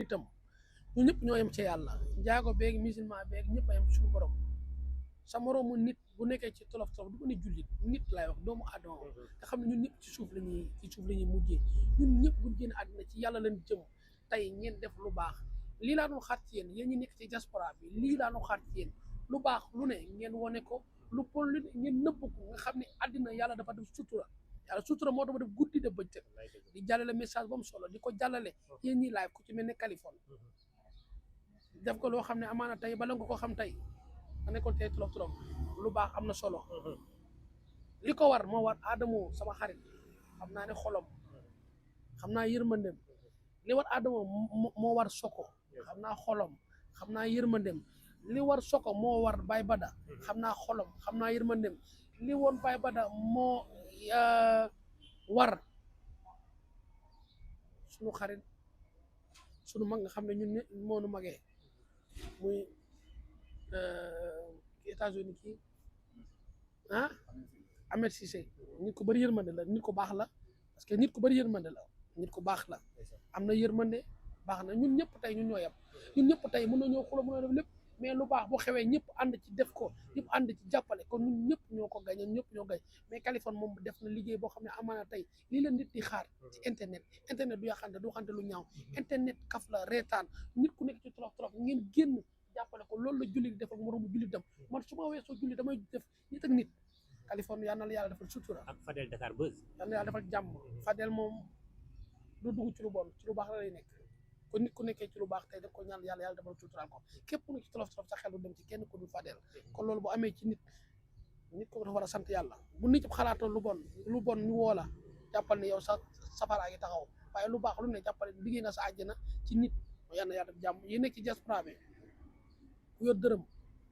itam ñu ñëpp ñoo yem ci yàlla njaago beeg musulman beeg ñëpp a yem ci suñu borom sa moroomu nit bu nekkee ci tolof tolof du ko ne jullit nit laay wax doomu aadama nga xam ne ñun ñëpp ci suuf la ñuy mujjee ñun ñëpp buñ génn àddina ci yàlla lañ jëm tey ngeen def lu baax lii laa doon xaar ci yéen ñi nekk ci diaspora bi lii laa doon xaar ci yéen lu baax lu ne ngeen wone ko lu bon lu ne ngeen nëbb ko nga xam ne àddina yàlla dafa def sutura yàlla sutura moo dafa def guddi de bëccëg di jàllale message ba mu solo di ko jàllale yéen ñi live ku ci mel ne Californie def ko loo xam ne amaana tey bala nga ko xam tey nga nekkoon tey trop trop lu baax am na solo li ko war moo war Adamo sama xarit xam naa ne xolom xam naa yërmandem li war Adamo moo war Soko xam naa xolom xam naa yërmandem li war Soko moo war Baye Bada xam naa xolom xam naa yërmandem li woon Baye Bada moo war sunu xarit sunu mag nga xam ne ñun moo nu magee muy États-Unis kii Ahmed Cissé nit ku bëri yërmande la nit ku baax la parce que nit ku bëri yërmande la nit ku baax la am na yërmande baax na ñun ñëpp tey ñun ñoo yem ñun ñëpp tey mën na ñoo xula mën na def lépp mais lu baax boo xewee ñëpp ànd ci def ko ñëpp ànd ci jàppale kon ñun ñëpp ñoo ko gañ ñëpp ñoo gañ mais Kaliphone moom def na liggéey boo xam ne amaana tey lii la nit di xaar ci internet du yaxante du xante lu ñaaw internet kaf la reetaan nit ku nekk ci tolof tolof ngeen génn jàppale ko loolu la julli di def ak moroomu jullitam man su ma weesoo julli damay def nit ak nit Kaliphone yal na la yàlla defal sutura ak Fadel Dakar Buzz yal na yàlla defal jàmm Fadel moom du dugg ci lu bon ci lu baax la lay nekk kon nit ku nekkee ci lu baax tey daf ko ñaan yàlla defal suturaal ko képp ku nekk ci tolof tolof sa xel du dem ci kenn ku dul Fadel kon loolu bu amee ci nit ko dafa war a sant yàlla bu nit ñëpp xalaatoo lu bon ñu woo la jàppal ne yow sa safaraa ngi taxaw waaye lu baax lu ne jàppale liggéey nga sa àjjana ci nit yal na yàlla def jàmm yi nekk ci diaspora bi ku yor dërëm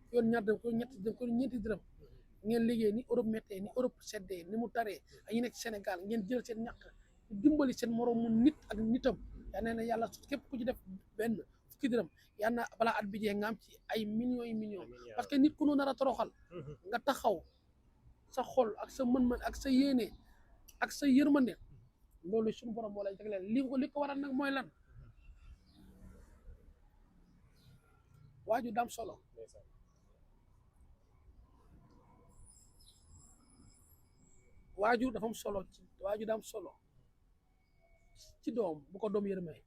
ku yor ñaar dërëm ku yor ñetti dërëm ku yor ñeenti dërëm ngeen liggéey ni Europe méttee ni Europe seddee ni mu taree ak ñi nekk ci Sénégal ngeen jël seen ñàkk dimbali seen moroomu nit ak nitam yaa nee na yàlla képp ku ci def benn fukki dërëm yaa na balaa at bi jeex nga am ci ay millions yi millions parce que nit ku nu nar a toroxal nga taxaw sa xol ak sa mën-mën ak sa yéene ak sa yërmande loolu suñu borom moo lay jagleel li ko waral nag mooy lan waaju daam solo waajur dafa am solo ci waajur daam solo ci doom bu ko doom yërmee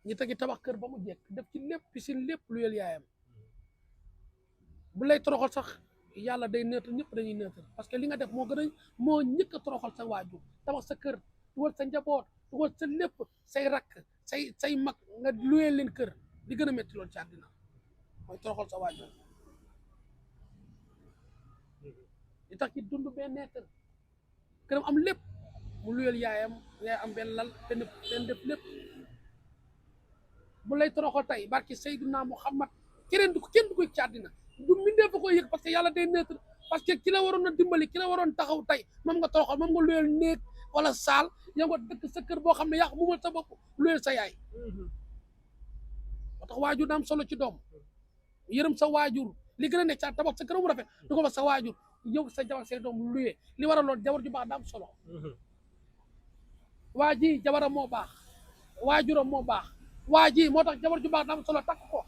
ñi tegi tabax kër ba mu jekk def ci lépp piscine lépp lu yel yaayam bu lay toroxal sax yàlla day neutre ñëpp dañuy neutre parce que li nga def moo njëkk a toroxal sa waajur tabax sa kër dugal sa njaboot dugal sa lépp say rakk say mag nga luyee leen kër di gën a métti loolu ci àddina mooy toroxal sa waajur li tax ci dund benn neetar këram am lépp mu luyeel yaayam am benn lal benn def lépp bu lay toroxal tey barki Seydina Muhammad kenn du ko ci àddina du mindee fa koy yëg parce que yàlla day neutre parce que ki la waroon a dimbali ki la waroon taxaw tey moom nga toroxal moom nga luyeel néeg wala saal yow nga dëkk sa kër boo xam ne yaa mumal sa bopp luyeel sa yaay moo tax waajur daam solo ci doom yërëm sa waajur li gën a nekk ca tabax sa kër mu rafet du ko fa sa waajur yow sa jabar say doom luyee li war a lool jabar ju baax daam solo waa ji jabaram moo baax waajuram moo baax waa ji moo tax jabar ju baax daam solo takk ko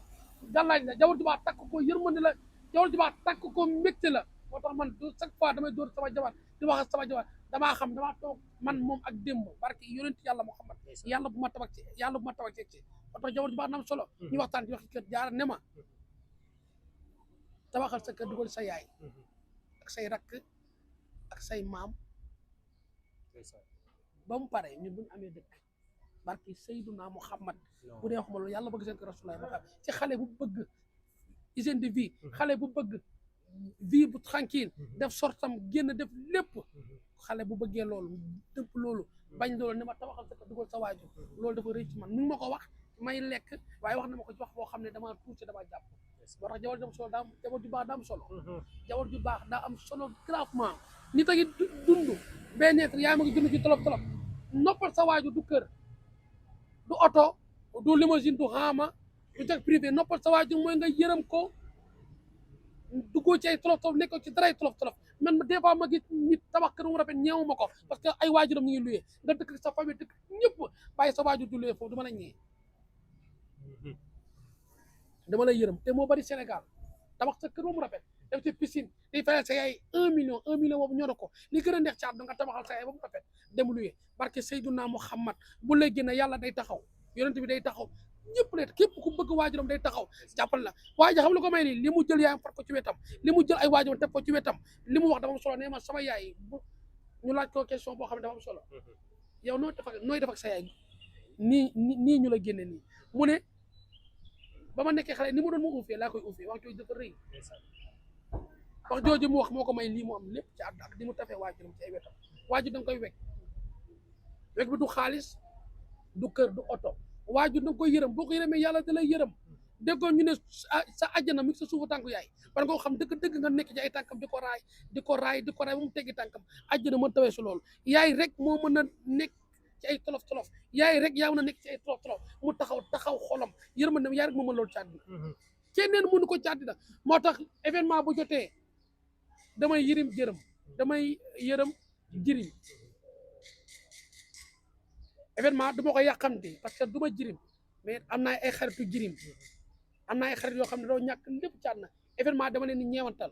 gàllaaj la jabar ju baax takk ko yërmande la jabar ju baax takk ko mbégte la moo tax man chaque fois damay dóor sama jabar di wax sama jabar damaa xam damaa toog man moom ak démb barke yonent yàlla Muhammad yàlla bu ma tabax ci moo tax jabar ju baax daam solo ñu waxtaan ci wax kër jaar ne ma tabaxal sa kër dugal sa yaay ak say rakk ak say maam ba mu pare ñun bu ñu amee dëkk barki Seydina Muhammad bu dee waxuma loolu yàlla bëgg seen ko Rasulullah ma xam ci xale bu bëgg hygiène de vie xale bu bëgg vie bu tranquille def sortam génn def lépp xale bu bëggee loolu dëpp loolu bañ loolu ne ma tabaxal sa ko dugal sa waajur loolu dafa rëy ci man mi ngi ma ko wax may lekk waaye wax na ma ko ci wax boo xam ne damaa tuuti damaa jàpp moo tax jawar ju am solo jabar ju baax daa am solo jawar ju baax daa am solo gravement nit a ngi dund benn être yaa ma ngi dund ci tolof tolof noppal sa waajur du kër du oto du limousine du xaama du jag privé noppal sa waajur mooy nga yërëm ko duggoo ci ay tolof nekkoo ci daray tolof man des fois ma gis nit tabax kër mu rafet ñeewu ma ko parce que ay waajuram ñu ngi luyee nga dëkk sa famille dëkk ñëpp bàyyi sa waajur di luyee foofu dama la ñee dama lay yërëm te moo bari Sénégal tabax sa kër mu rafet def ci piscine di fayal sa yaay 1 million boobu ñoro ko li gën a neex ci àdduna nga tabaxal sa yaay ba mu rafet dem luyee barke Seydouna Muhammad bu lay génne yàlla day taxaw yonent bi day taxaw ñëpp leen képp ku bëgg waajuram day taxaw jàppal la waaye ja xam lu ko may nii li mu jël yaayam far ko ci wetam li mu jël ay waajuram teg ko ci wetam li mu wax dafa am solo nee ma sama yaay ñu laaj ko question boo xam ne dafa am solo yow nooy def ak sa yaay nii ñu la génne nii mu ne ba ma nekkee xale ni mu doon ma uufee laa koy uufee wax jooju dafa rëy wax jooju mu wax moo ko may lii mu am lépp ci àdduna ak di mu tafee waajuram ci ay wetam waajur da nga koy wekk bi du xaalis du kër du oto waajur da nga koy yërëm boo ko yërëmee yàlla da lay yërëm déggoon ñu ne sa àjjana mi sa suufu tànku yaay parce que nga xam dëgg nga nekk ci ay tànkam di ko raay ba mu teggi tànkam àjjana mën tawee si loolu yaay rek moo mën a nekk ci ay tolof yaay rek yaa mën a nekk ci ay tolof mu taxaw xolam yërmande yaay rek moo mën loolu ci àddina keneen mënu ko ci àddina moo tax événement bu jotee damay yërëm jirim événement du ma ko yàqamti parce que du ma jirim mais am naa ay xaritu jirim am naa ay xarit yoo xam ne doo ñàkk lépp ci àddina événement dama leen di ñeewantal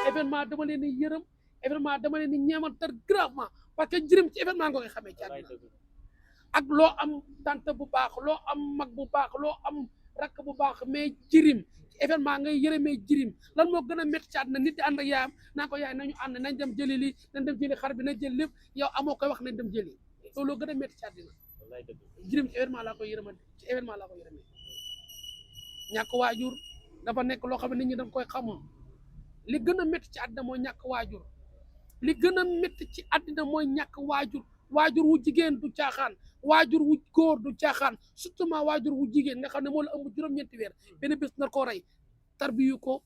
événement dama leen di yërëm événement dama leen di ñeewantal gravement parce que jirim ci événement nga koy xamee ci àddina ak loo am tante bu baax loo am mag bu baax loo am rakk bu baax mais jirim ci événement ngay yërëmee jirim lan moo gën a métti ci àddina nit di ànd ak yaayam naa ko yaay nañu ànd nañ dem jëli lii nañ dem jëli xar bi nañ jël lépp yow amoo koy wax nañ dem jëli loolu gën a métti ci àddina jirim ci événement laa koy yërëma ci événement laa koy yërëmee ñàkk waajur dafa nekk loo xam ne nit ñi dañ koy xamul li gën a métti ci àddina mooy ñàkk waajur li gën a métti ci àddina mooy ñàkk waajur wu jigéen du caaxaan waajur wu góor du caaxaan surtout waajur wu jigéen nga xam ne moo la ëmb juróom-ñeenti weer benn bés nar koo rey tarbiyu ko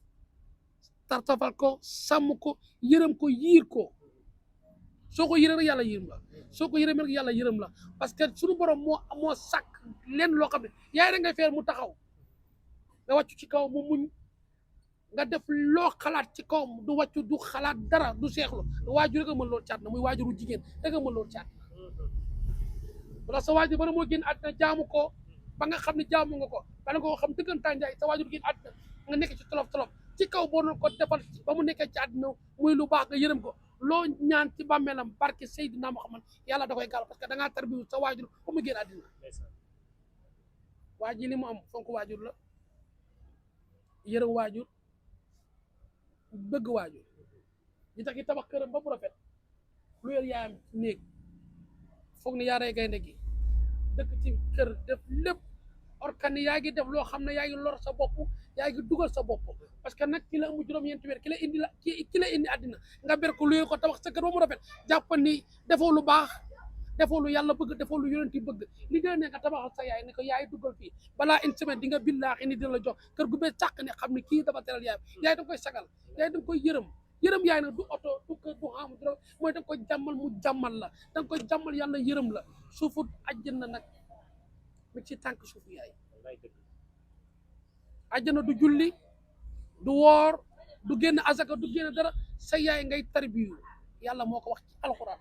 tartafal ko sàmm ko yërëm ko yiir ko soo ko yërëm rek yàlla yërëm la soo ko yërëm rek yàlla yërëm la parce que suñu borom moo sàkk leen loo xam ne yaay rek ngay feer mu taxaw nga wàccu ci kaw mu muñ nga def loo xalaat ci kaw du wàccu du xalaat dara du seexlu waajur rek a mën loolu caat na muy waajuru jigéen rek a mën loolu caat wala sa waajur bala moo génn àddina jaamu ko ba nga xam ne jaamu nga ko ba nga ko xam dëggantaan njaay sa waajur génn àddina nga nekk ci tolof ci kaw boo doon ko defal ba mu nekkee ci àddina muy lu baax nga yërëm ko loo ñaan ci bàmmeelam barke Seydina Muhammad yàlla da koy gàll parce que da ngaa tarbiyu sa waajur ba mu génn àddina waajur li mu am fonk waajur la yërëm waajur bëgg waajur ñi tax ki tabax këram ba mu rafet lu yor yaayam néeg foog ne yaa rey gaynde gi dëkk ci kër def lépp orkan yaa ngi def loo xam ne yaa ngi lor sa bopp yaa ngi dugal sa bopp parce que nag ki la ëmb juróom-ñeenti weer ki la indi àddina nga ber ko luyee ko tabax sa kër ba mu rafet jàpp ni defoo lu baax defoo lu yàlla bëgg defoo lu yonent yi bëgg li gën a ne nga tabaxal sa yaay ne ko yaay duggal fii balaa une semaine di nga billaahi ni dina la jox kër gu bees sàq ne xam ne kii dafa teral yaay yaay da nga koy sagal yaay da nga koy yërëm yaay nag du oto du kër du xam dara mooy da nga koy jàmmal mu jàmmal la da nga koy jàmmal yàlla yërëm la suufu àjjana nag mi ci tànk suufu yaay àjjana du julli du woor du génn asaka du génn dara sa yaay ngay tarbiyu yàlla moo ko wax ci alxuraan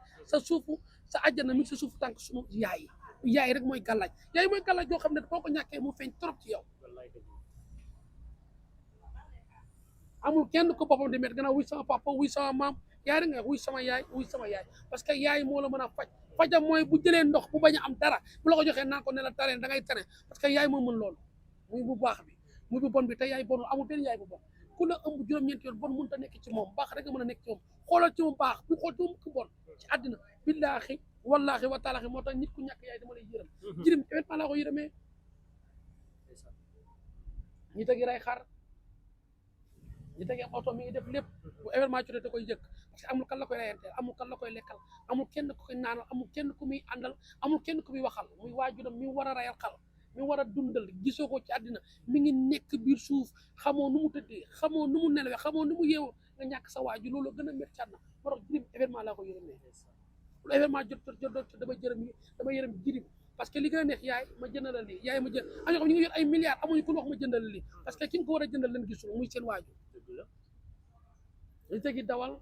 sa àjjana mi sa suufu tànk sunu yaay rek mooy gàllaaj yaay mooy gàllaaj yoo xam ne boo ko ñàkkee mu feeñ trop ci yow amul kenn ko boppam di met gannaaw wuy sama papa wuy sama maam yaay rek nga wuy sama yaay parce que yaay moo la mën a fajam mooy bu jëlee ndox bu bañ a am dara bu la ko joxee naan ko ne la tareen da ngay tere parce que yaay moo mën loolu muy bu baax bi muy bu bon bi te yaay bonul amul benn yaay bu bon ku la ëmb juróom-ñeenti yoon bon mënut a nekk ci moom baax rek nga mën a nekk ci moom xoolal ci moom baax bu xool ci moom ku bon ci àddina billaahi wallaahi wa taalaahi moo tax nit ku ñàkk yaay dama lay yërëm jirim événement laa ko yërëmee ñi tegi ray xar ñi tegi oto mi ngi def lépp bu événement jotee da koy jëkk parce que amul kan la koy rayanteel amul kan la koy lekkal amul kenn ku koy naanal amul kenn ku muy àndal amul kenn ku muy waxal muy waajuram mi war a rayal xal mi war a dundal gisoo ko ci àddina mi ngi nekk biir suuf xamoo nu mu tëddee xamoo nu mu nelawee xamoo nu mu yeewoo nga ñàkk sa waajur loolu gën a métti ci àddina moo tax jirim événement laa ko yërëmee lu événement jot dama yërëm jirim parce que li gën a neex yaay ma jëndal la lii yaay ma jënd am ñoo xam ñu ngi yor ay milliards amuñu ku wax ma jëndal la lii parce que ki nga ko war a jëndal leen gisul muy seen waajur nit a gi dawal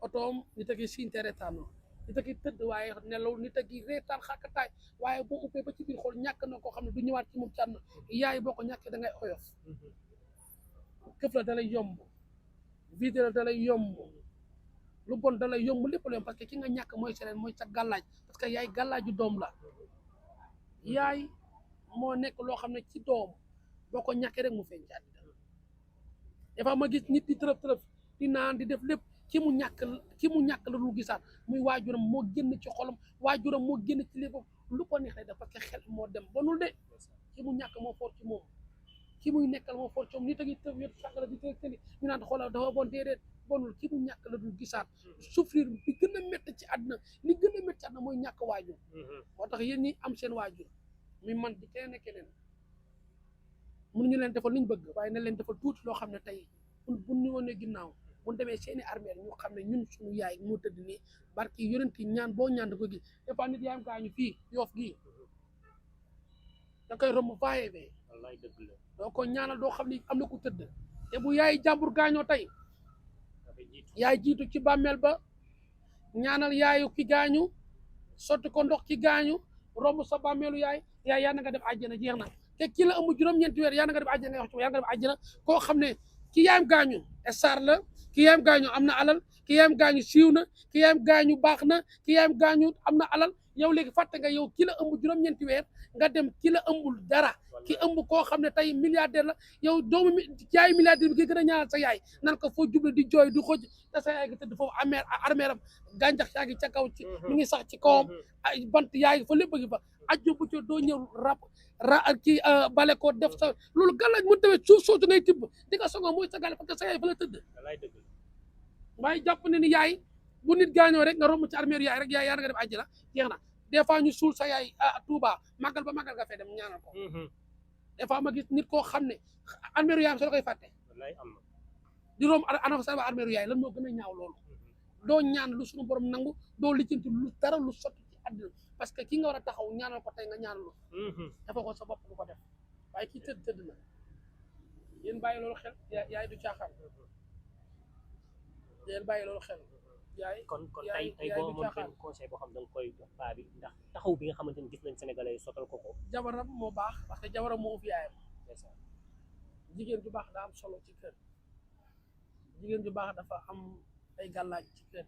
otoom nit a gi siinte reetaanoo nit a gi tëdd waaye nelaw nit a gi reetaan xàkkataay waaye boo uppee ba ci biir xool ñàkk na koo xam ne du ñëwaat ci moom cànn yaay boo ko ñàkkee da ngay oyof këf la dalay yomb vide la dalay yomb lu bon dalay yomb lépp la yomb parce que ki nga ñàkk mooy seneen mooy sa gàllaaj parce que yaay gàllaaju doom la yaay moo nekk loo xam ne ci doom boo ko ñàkkee rek mu feeñ ci àddina des fois ma gis nit di tërëf di naan di def lépp ki mu ñàkk la lu gisaat muy waajuram moo génn ci xolam waajuram moo génn ci lépp lu ko neex lay def parce que xel moo dem bonul de ki mu ñàkk moo foor ci moom ki muy nekkal moo foor ci moom nit a ngi tëb yot sàngara di tëli ñu naan xoolal dafa bon déedéet bonul ki mu ñàkk la dul gisaat souffrir bi gën a métti ci àdduna li gën a métti ci àdduna mooy ñàkk waajur moo tax yéen ñi am seen waajur mi man di keneen ak keneen mënuñu leen defal liñ bëgg waaye na leen defal tuuti loo xam ne tey bu ñu wonee ginnaaw bu demee seeni armeel ñu xam ne ñun suñu yaay moo tëdd nii barki yonent yi ñaan boo ñaan da koy gis des fois nit yaayam gaañu fii Yoff gii da koy romb vaillé wallaay dëgg la doo ko ñaanal doo xam ni am na ku tëdd te bu yaay jàmbur gaañoo tey yaay jiitu ci bàmmeel ba ñaanal yaayu ki gaañu sotti ko ndox ki gaañu romb sa bàmmeelu yaay yaa na nga dem àjjana jeex na te ki la ëmb juróom-ñeenti weer yaa na nga dem àjjana nga wax ci yaa nga dem àjjana koo xam ne ki yaayam gaañu star la ki yaayam gaañu am na alal ki yaayam gaañu siiw na ki yaayam gaañu baax na ki yaayam gaañu am na alal yow léegi fàtte nga yow ki la ëmb juróom-ñeenti weer nga dem ki la ëmbul dara ki ëmb koo xam ne tey milliardaire la yow doomu yaay milliardaire bi ki gën a ñaanal sa yaay nan ko foo juble di jooy di xoj te sa yaay gi tëdd foofu armeeram gàncax yaa ngi ca kaw ci mi ngi sax ci kawam ay bant yaa ngi fa lépp a ngi fa ajjo bu ci doo ñëw kii bale ko def sa loolu gàllaaj mën tawee suuf soosu ngay tibb di nga songo mooy sa gàlle parce que sa yaay fa la tëdd waaye jàpp ne ni yaay bu nit gaañoo rek nga romb ci armeeru yaay rek yaay yaa nga dem àjjana jeex na des fois ñu suul sa yaay Touba màggal ba màggal nga fay dem ñaanal ko des fois ma gis nit koo xam ne armeeru yaayam soo koy fàtte di romb ana sa armeeru yaay lan moo gën a ñaaw loolu doo ñaan lu suñu borom nangu doo lijjanti lu dara lu sotti ci àddina parce que ki nga war a taxaw ñaanal ko tey nga ñaanal lu dafa ko sa bopp du ko def waaye kii tëdd na yéen bàyyi loolu xel yaay du caaxaan yéen bàyyi loolu xel yaay kon tey boo amoon benn conseil boo xam da nga koy jox paa bi ndax taxaw bi nga xamante ni gis nañ sénégalais sotal ko jabaram moo baax parce que jabaram moo fi yaayam jigéen ju baax daa am solo ci kër jigéen ju baax dafa am ay gàllaaj ci kër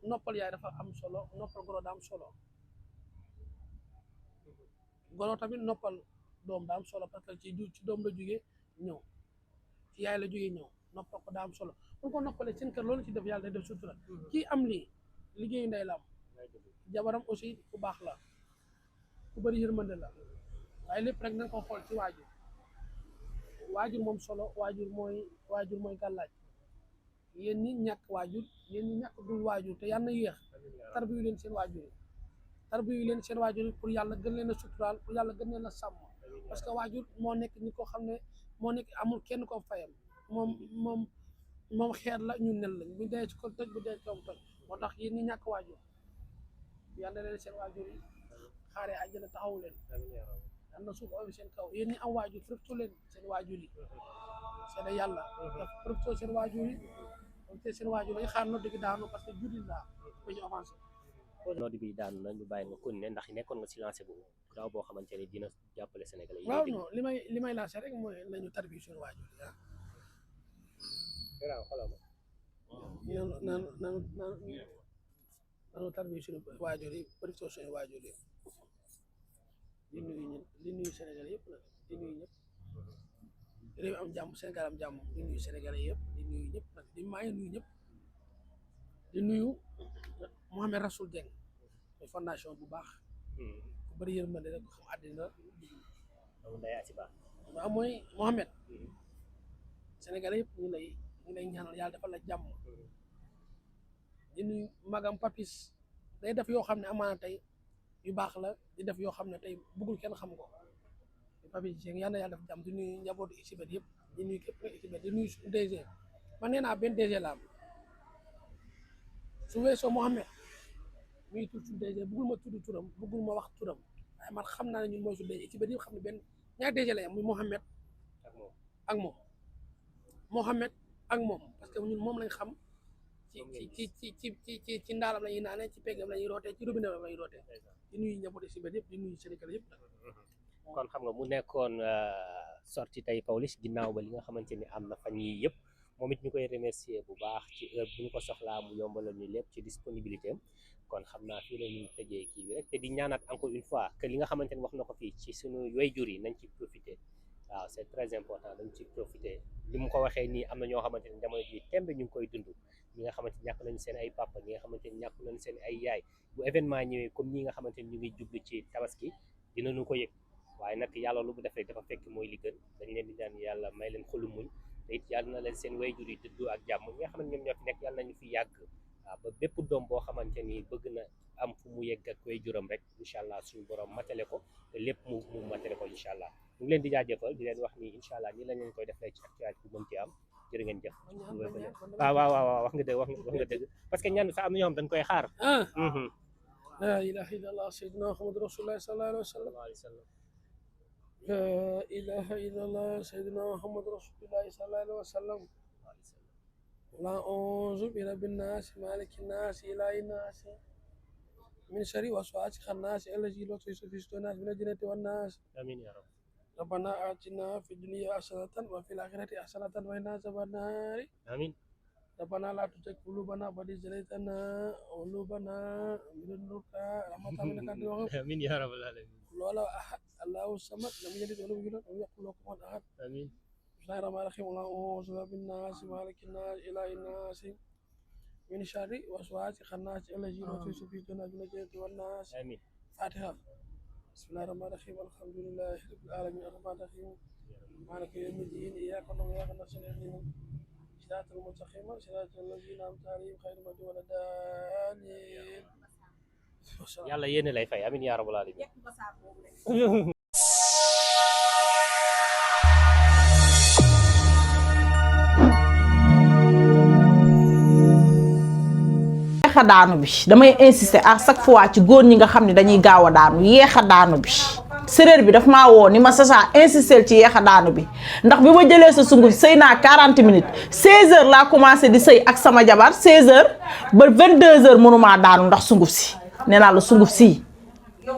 noppal yaay dafa am solo noppal goro daa am solo goro tamit noppal doom daa am solo parce que ci doom la jógee ñëw ci yaay la jógee ñëw noppal ko daa am solo bu ko noppalee seen kër loolu ci def yàlla day def sutura kii am lii liggéeyu ndey la am jabaram aussi ku baax la ku bëri yërmande la waaye lépp rek nañ ko xool ci waajur moom solo waajur mooy gàllaaj yéen ñi ñàkk waajur yéen ñi ñàkk dul waajur te yàlla na yéex tarbiyu leen seen waajur yi pour yàlla gën leen a suturaal pour yàlla gën leen a sàmm parce que waajur moo nekk ni ko xam ne moo nekk amul kenn ko fayam moom xeer la ñu nel lañ bu dee ci ko toj bu dee ci toj moo tax yéen ñi ñàkk waajur yàlla na leen seen waajur yi xaaree àjjana taxaw leen yàlla na suuf oyof seen kaw yéen ñi am waajur profité leen seen waajur yi seen yàlla daf profité seen waajur yi te seen waajur yi xaar nodd gi daanu parce que jullit laa ba ñu avancé nodd bi daanu na ñu bàyyi nga continuer ndax nekkoon nga si lancé bu gaaw boo xamante ne dina jàppale sénégalais yi waaw non li may lancé rek mooy nañu tarbi seen waajur yi nanu tarbi suñu waajur yi profité suñu waajur yi di nuyu sénégalais yëpp nag di nuyu ñëpp réew am jàmm Sénégal am jàmm di nuyu sénégalais yëpp di nuyu ñëpp nag maa ngi nuyu ñëpp di nuyu Mohamed Rasoul Dieng mooy fondation bu baax ku bëri yërmande rek ko xam àddina waaw mooy Mohamed sénégalais yëpp ñu lay ñaanal yàlla defal la jàmm di nuyu magam Papis day def yoo xam ne amaana tey yu baax la di def yoo xam ne tey bëggul kenn xam ko Papis Dieng yal na yàlla def jàmm di nuyu njabootu Xibet yëpp di nuyu képp nga Xibet di nuyu suñu DG man nee naa benn DG la am su weesoo Mohamed mi ngi tudd suñu DG bëggul ma tudd turam bëggul ma wax turam waaye man xam naa ne ñun mooy suñu DG ci ba yëpp xam ne benn ñaari DG la yam muy Mohamed ak moom Mohamed ak moom parce que ñun moom lañ xam ci ndaalam la ñuy naanee ci peggam la ñuy rootee ci robinet la ñuy rootee di nuyu njaboot si benn yëpp di nuyu Sénégal yëpp. kon xam nga mu nekkoon sorti tey Pawlish ginnaaw ba li nga xamante ni am na fan yii yëpp moom it ñu koy remercier bu baax ci heure bu ñu ko soxlaa mu yombalal ñu lépp ci disponibilité am kon xam naa fii la ñuy tëjee kii bi rek te di ñaanaat encore une fois que li nga xamante ni wax na ko fii ci suñu waajur yi nañ ci profiter waaw c'est très important dañ ci profiter li mu ko waxee nii am na ñoo xamante ni jamono ji tembe ñu ngi koy dund ñi nga xamante ni ñàkk nañ seen ay papa ñi nga xamante ni ñàkk nañ seen ay yaay bu événement ñëwee comme ñi nga xamante ni ñu ngi jublu ci tabaski dinañu ko yëg waaye nag yàlla lu bu defee dafa fekk mooy li gën dañ leen di ñaan yàlla may leen xolu muñ te it yàlla na leen seen waajur yi dëddu ak jàmm ñi nga xam ne ñoom ñoo fi nekk yàlla nañu fi yàgg waaw ba bépp doom boo xamante ni bëgg na am fu mu yegg ak waajuram rek incha allah suñu borom matale ko te lépp mu matale ko incha allah ñu ngi leen di jaajëfal di leen wax ni incha allah nii lañ leen koy defee ci actualité bu mën ci am jërë ngeen jëf waaw wax nga dëgg wax nga dëgg parce que ñaan sax am na ñoo xam dañ koy xaar la ilaha illallah sayyidina muhammad rasulullah sallallahu alayhi wa sallam la ilaha illallah sayyidina muhammad rasulullah sallallahu alayhi wa sallam la a'uuzu bi rabbin naas malikin naas ilahin naas min sharri waswaasi xannaas allazi yuwaswisu fi suduurin naas minal jinnati wan naas amiin yaa rabbi rabbana aatina fid dunya hasanatan wa fil aaxirati hasanatan wa qina azaaban naar amiin ربنا لا تزغ قلوبنا بعد إذ هديتنا وهب لنا من لدنك رحمة إنك أنت الوهاب amiin yaa rabbal aalamiin قل هو الله أحد الله الصمد لم يلد ولم يولد ولم يكن له كفوا أحد amiin بسم الله الرحمن الرحيم اللهم أعوذ برب الناس مالك الناس إله الناس من شر وسواس الخناس الذي يوسوس في صدور الناس والناس amiin فاتحة بسم الله الرحمن الرحيم الحمد لله رب العالمين الرحمن الرحيم مالك يوم الدين إياك نعبد وإياك نستعين صراط المستقيم صراط الذين أنعمت عليهم غير المغضوب ولا الضالين yàlla yéene lay fay amiin yaa rabbal aalamiin yeex a daanu bi damay insister à chaque fois ci góor ñi nga xam ne dañuy gaaw a daanu yeex a daanu bi séréer bi daf maa woo ni ma Sacha insister ci yeex a daanu bi ndax bi ma jëlee sa sunguf sëy naa 40 minutes 16h laa commencé di sëy ak sama jabar 16h ba 22h mënumaa daanu ndax sunguf si nee naa la sunguf si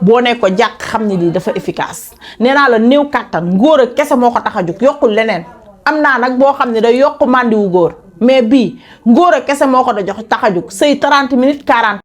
boo ne ko jàkk xam ne lii dafa efficace nee naa la néew kàttan ngóor a kese moo ko tax a jóg yokkul leneen am naa nag boo xam ne day yokk màndiwu góor mais bii ngóor a kese moo ko da jox tax a jóg sëy 30 minutes 40